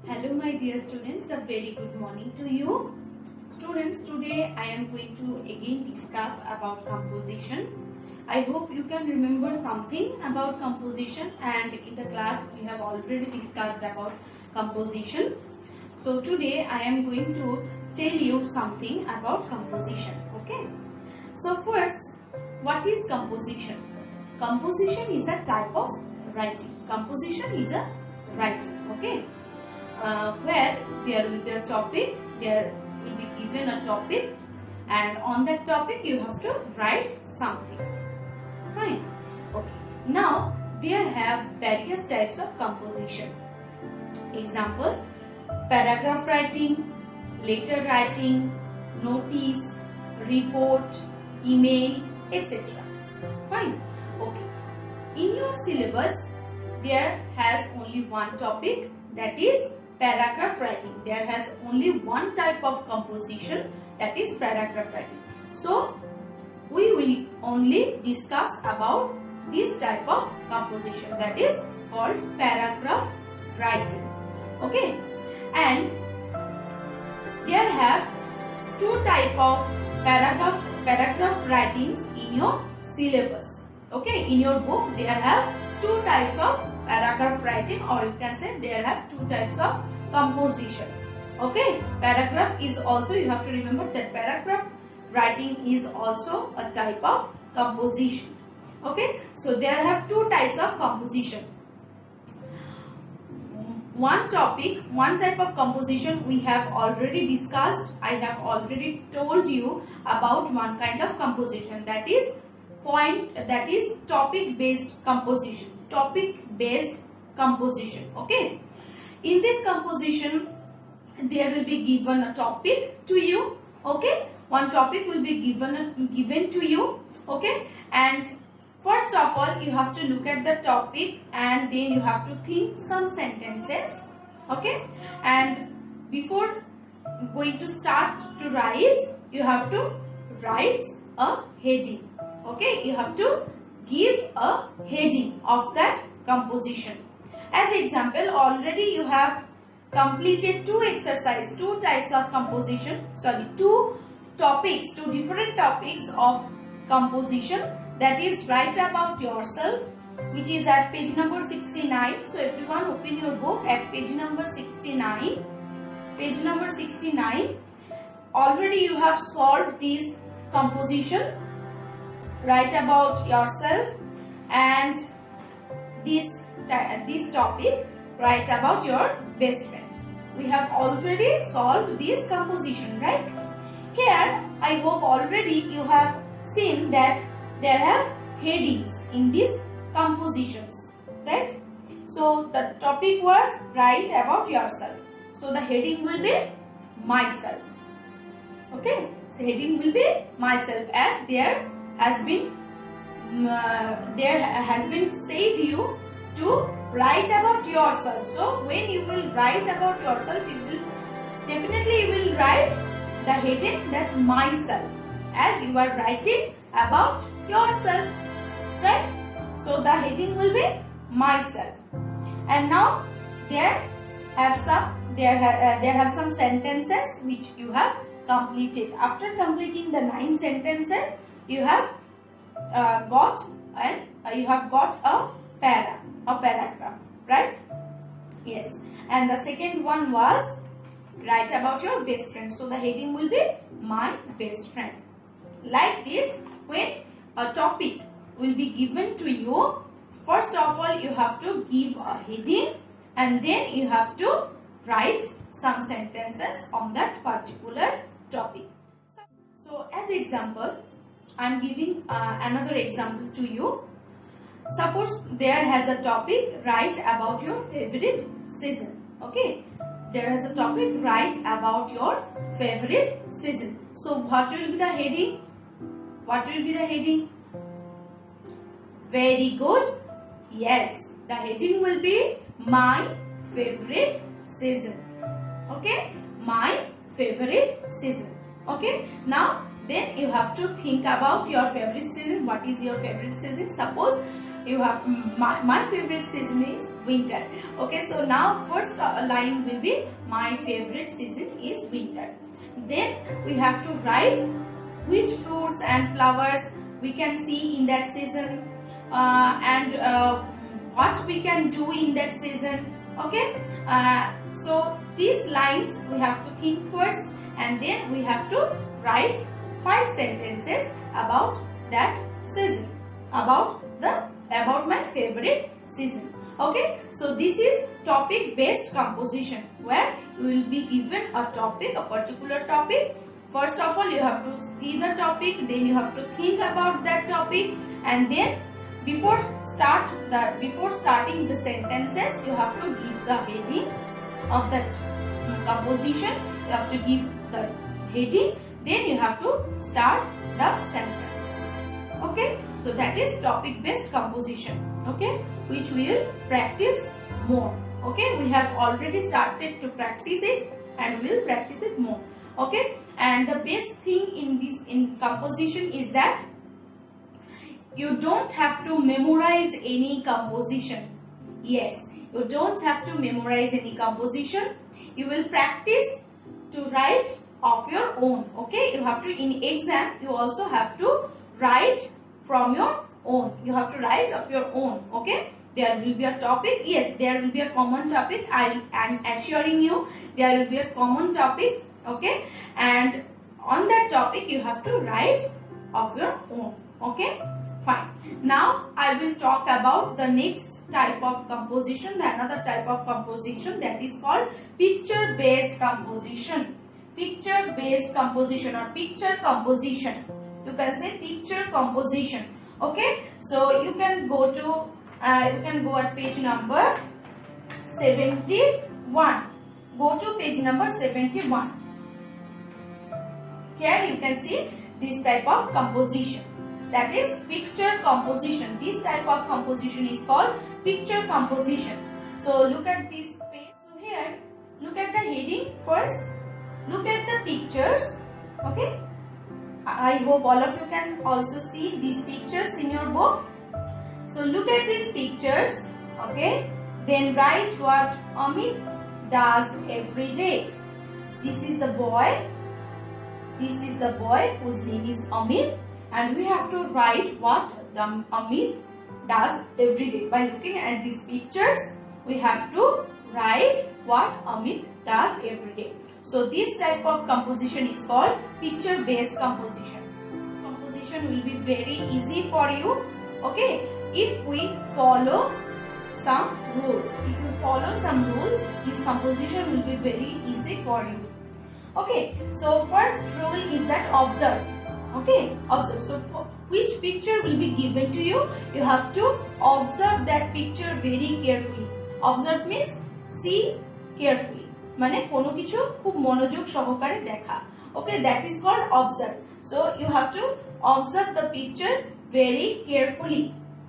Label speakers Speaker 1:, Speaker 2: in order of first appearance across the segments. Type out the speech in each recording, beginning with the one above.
Speaker 1: Hello my dear students, a very good morning to you. Students, today I am going to again discuss about composition. I hope you can remember something about composition, and in the class we have already discussed about composition. So today I am going to tell you something about composition. Okay. So first, what is composition? Composition is a type of writing. Composition is a writing. Okay. Where there will be a topic, there will be given a topic, and on that topic you have to write something. Fine. Okay. Now there have various types of composition. Example: paragraph writing, letter writing, notice, report, email, etc. Fine. Okay. In your syllabus, there has only one topic, that is paragraph writing. There has only one type of composition, that is paragraph writing. So we will only discuss about this type of composition, that is called paragraph writing. Okay, and there have two type of paragraph writings in your syllabus. Okay, in your book there have two types of paragraph writing, or you can say there have two types of composition. Okay, paragraph is also, you have to remember that paragraph writing is also a type of composition. Okay, so there have two types of composition. One topic, one type of composition we have already discussed. I have already told you about one kind of composition, that is topic based composition. Topic based composition. Okay, in this composition there will be given a topic to you. Okay, one topic will be given to you. Okay, and first of all you have to look at the topic, and then you have to think some sentences. Okay, and before going to start to write, you have to write a heading. Okay, you have to give a heading of that composition. As example, already you have completed two types of composition, two different topics of composition, that is write about yourself, which is at page number 69. So everyone open your book at page number 69. Page number 69. Already you have solved this composition, write about yourself, and this topic, write about your best friend. We have already solved this composition, right? Here I hope already you have seen that there have headings in these compositions, right? So the topic was write about yourself. So the heading will be myself. Okay, so heading will be myself, as there has been said you to write about yourself. So when you will write about yourself, you will write the heading, that's myself, as you are writing about yourself, right? So the heading will be myself. And now there have some sentences which you have completed. After completing the 9 sentences, you have got a paragraph, right? Yes. And the second one was write about your best friend. So the heading will be my best friend. Like this, when a topic will be given to you, first of all you have to give a heading, and then you have to write some sentences on that particular topic. So as example, I am giving another example to you. Suppose there has a topic, write about your favorite season. Okay, there has a topic, write about your favorite season. So what will be the heading? What will be the heading? Very good. Yes, the heading will be my favorite season. Okay, my favorite season. Okay, now then you have to think about your favorite season. What is your favorite season? Suppose you have my favorite season is winter. Okay, so now first line will be my favorite season is winter. Then we have to write which fruits and flowers we can see in that season, and what we can do in that season. Okay, so these lines we have to think first, and then we have to write 5 sentences about that season, about my favorite season. Okay, so this is topic based composition, where you will be given a topic, a particular topic. First of all, you have to see the topic, then you have to think about that topic, and then before starting the sentences, you have to give the heading of that composition. You have to give the heading, then you have to start the sentences. Okay, so that is topic based composition. Okay, which we will practice more. Okay, we have already started to practice it, and we will practice it more. Okay, and the best thing in composition is that you don't have to memorize any composition. Yes, you don't have to memorize any composition. You will practice to write of your own. Okay, you have to, in exam you also have to write from your own. You have to write of your own. Okay, there will be a topic. Yes, there will be a common topic. I am assuring you there will be a common topic. Okay, and on that topic you have to write of your own. Okay, fine. Now I will talk about the next type of composition, the another type of composition, that is called picture based composition. Picture based composition or picture composition. You can say picture composition. Okay, so you can go at page number 71. Go to page number 71. Here you can see this type of composition, that is picture composition. This type of composition is called picture composition. So look at this page. So here, look at the heading first. Look at the pictures. Okay, I hope all of you can also see these pictures in your book. So look at these pictures. Okay, then write what Amit does every day. This is the boy. This is the boy whose name is Amit, and we have to write what Amit does every day. By looking at these pictures, we have to write what Amit does every day. So this type of composition is called picture based composition. Composition will be very easy for you. Okay, if we follow some rules. If you follow some rules, this composition will be very easy for you. Okay, so first rule is that observe. Okay, observe. So for which picture will be given to you, you have to observe that picture very carefully. Observe means see carefully. মানে কোনো কিছু খুব মনোযোগ সহকারে দেখা. Okay, that is called observe. So you have to observe the picture very carefully.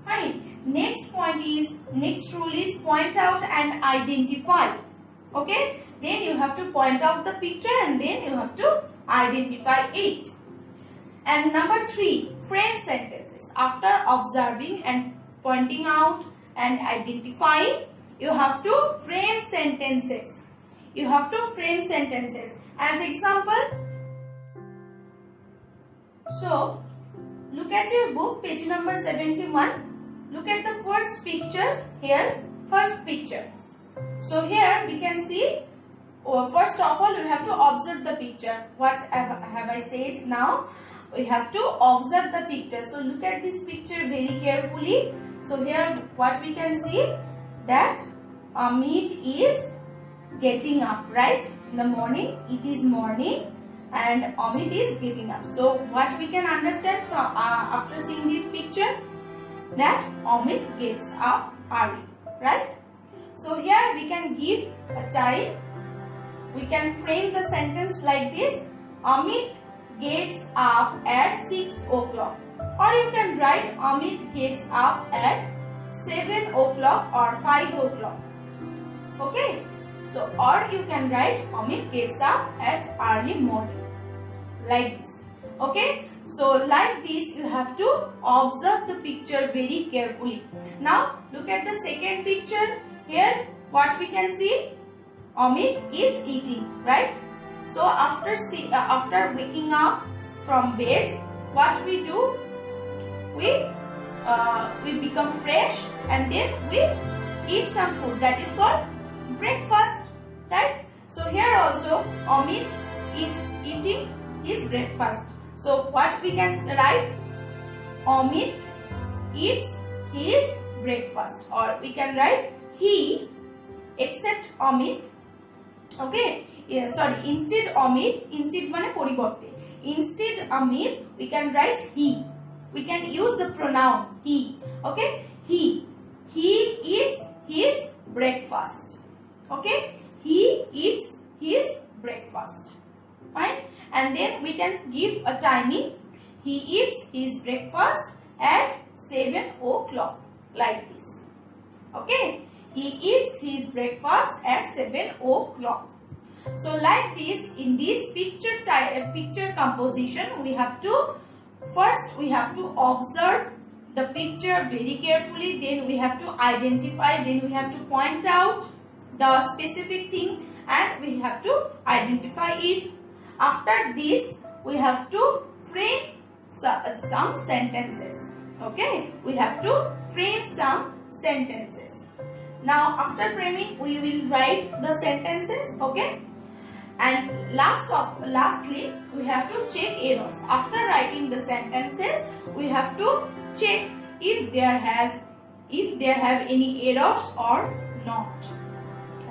Speaker 1: Fine. Next rule is point out and identify. Okay, then you have to point out the picture and then you have to identify it. And number 3, frame sentences. After observing and pointing out and identifying, you have to frame sentences. You have to frame sentences. As example, so look at your book, page number 71. Look at the first picture here. First picture. So here we can see, first of all we have to observe the picture. What have I said now? We have to observe the picture. So look at this picture very carefully. So here what we can see, that Amit is getting up, right? In the morning, it is morning and Amit is getting up. So what we can understand from after seeing this picture, that Amit gets up early, right? So here we can give a time. We can frame the sentence like this: Amit gets up at 6 o'clock. Or you can write Amit gets up at 7 o'clock or 5 o'clock. Okay? So, or you can write Amit gets up at early morning. Like this. Okay? So like this you have to observe the picture very carefully. Now look at the second picture. Here what we can see, Amit is eating, right? So after waking up from bed, what we do, we become fresh and then we eat some food, that is called breakfast, right? So here also Amit is eating his breakfast. So what we can write, Amit eats his breakfast, or we can write he except Amit. Okay, yeah, sorry, instead Amit, instead মানে পরিবর্তে, instead Amit we can write he. We can use the pronoun he. Okay, he eats his breakfast. Okay, he eats his breakfast. Fine, and then we can give a timing. He eats his breakfast at 7 o'clock, like this. Okay, he eats his breakfast at 7 o'clock. So like this, in this picture composition, we have to observe the picture very carefully, then we have to identify, then we have to point out the specific thing and we have to identify it. After this, we have to frame some sentences. Okay, we have to frame some sentences. Now after framing, we will write the sentences. Okay, and lastly we have to check errors. After writing the sentences, we have to check if there have any errors or not.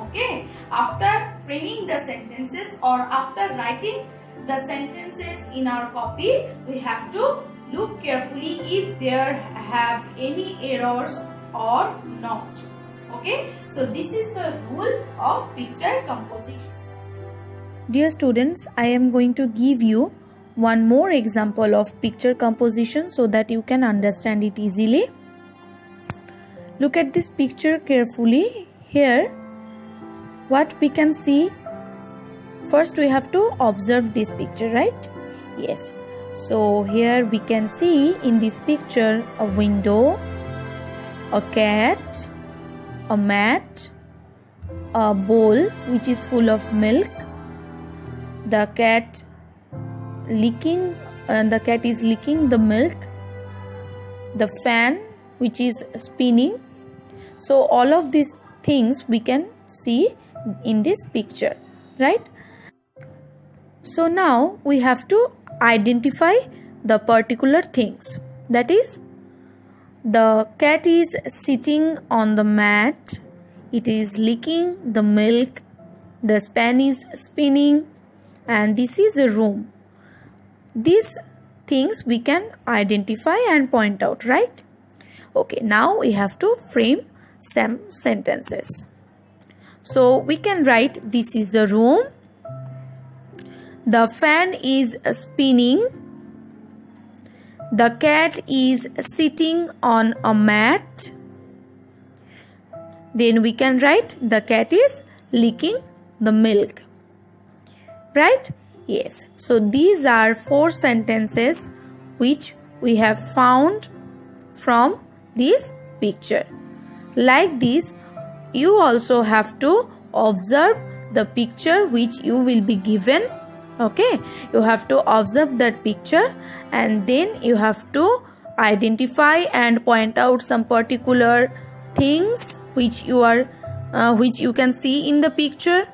Speaker 1: Okay, after framing the sentences or after writing the sentences in our copy, we have to look carefully if there have any errors or not. Okay, so this is the rule of picture composition.
Speaker 2: Dear students, I am going to give you one more example of picture composition so that you can understand it easily. Look at this picture carefully. Here, what we can see, first we have to observe this picture, right? Yes. So here we can see in this picture a window, a cat, a mat, a bowl which is full of milk, the cat is licking the milk, the fan which is spinning. So all of these things we can see in this picture, right? So now we have to identify the particular things. That is, the cat is sitting on the mat, it is licking the milk, the fan is spinning, and this is a room. These things we can identify and point out, right? Okay, now we have to frame some sentences. So we can write, this is a room, the fan is spinning, the cat is sitting on a mat. Then we can write, the cat is licking the milk. Right? Yes. So these are 4 sentences which we have found from this picture. Like this, you also have to observe the picture which you will be given. Okay, you have to observe that picture and then you have to identify and point out some particular things which you can see in the picture,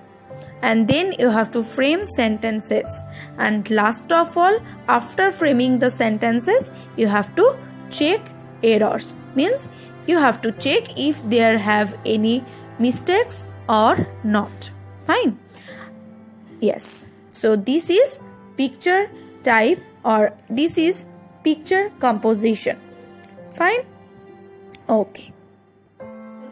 Speaker 2: and then you have to frame sentences. And last of all, after framing the sentences, you have to check errors. Means you have to check if there have any mistakes or not. Fine. Yes. So this is picture type, or this is picture composition. Fine. Okay.
Speaker 1: So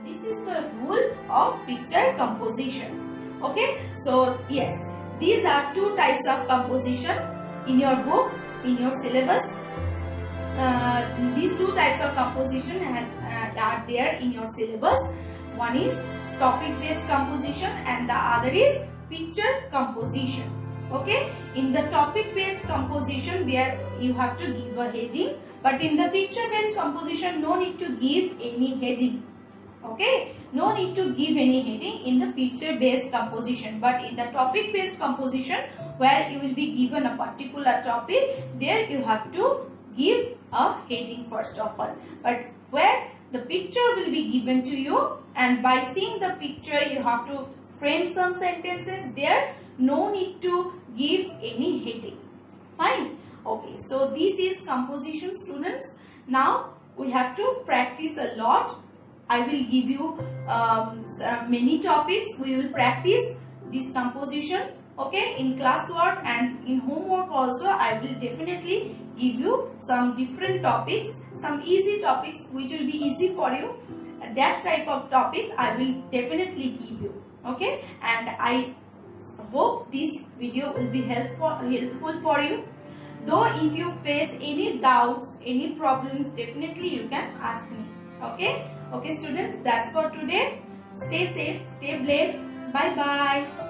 Speaker 1: this is the rule of picture composition. Okay. So yes, these are 2 types of composition in your book, in your syllabus. These 2 types of composition are there in your syllabus. One is topic based composition and the other is picture composition. Okay, in the topic based composition, there you have to give a heading, but in the picture based composition no need to give any heading. Okay, no need to give any heading in the picture based composition, but in the topic based composition where you will be given a particular topic, there you have to give a heading first of all. But where the picture will be given to you, and by seeing the picture you have to frame some sentences, there no need to give any heading. Fine. Okay, so this is composition, students. Now we have to practice a lot. I will give you many topics. We will practice this composition, okay, in classwork and in homework also. I will definitely give you some different topics, some easy topics which will be easy for you. That type of topic I will definitely give you, okay, and I hope this video will be helpful for you. Though if you face any doubts, any problems, definitely you can ask me. Okay, students, that's for today. Stay safe, stay blessed. Bye bye.